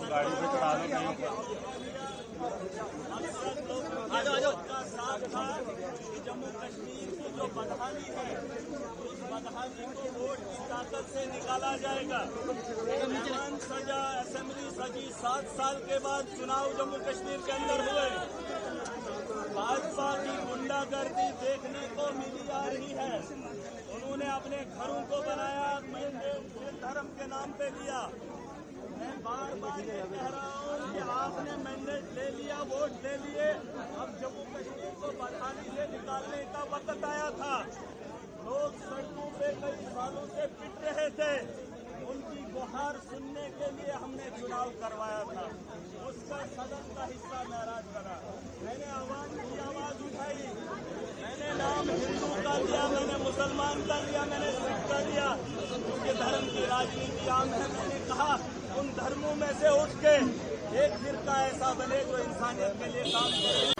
गाड़ी पे चढ़ा दो कहीं का साथ था कि जम्मू कश्मीर की जो बदहाली है उस बदहाली को वोट की ताकत से निकाला जाएगा। विधानसभा असेंबली सजी 7 साल के बाद चुनाव जम्मू कश्मीर के अंदर हुए। भाजपा की गुंडागर्दी देखने को मिली आ रही है। उन्होंने अपने घरों को बनाया, मैंडेट धर्म के नाम पे दिया। मैं बार बार ये कह रहा हूँ कि आपने मैंडेट ले लिया, वोट ले लिए, अब जम्मू कश्मीर को बदहाली से निकालने का वक्त आया था। लोग सड़कों पे कई सालों से पिट रहे थे, उनकी गुहार सुनने के लिए हमने चुनाव करवाया था। उसका सदन का हिस्सा नाराज बना। मैंने आवाज की आवाज उठाई, मैंने नाम हिंदू का लिया, मैंने मुसलमान का लिया, मैंने सिख का लिया। उसके धर्म की राजनीति आम है। मैंने कहा उन धर्मों में से उठ के एक फिरका ऐसा बने जो इंसानियत के लिए काम करे।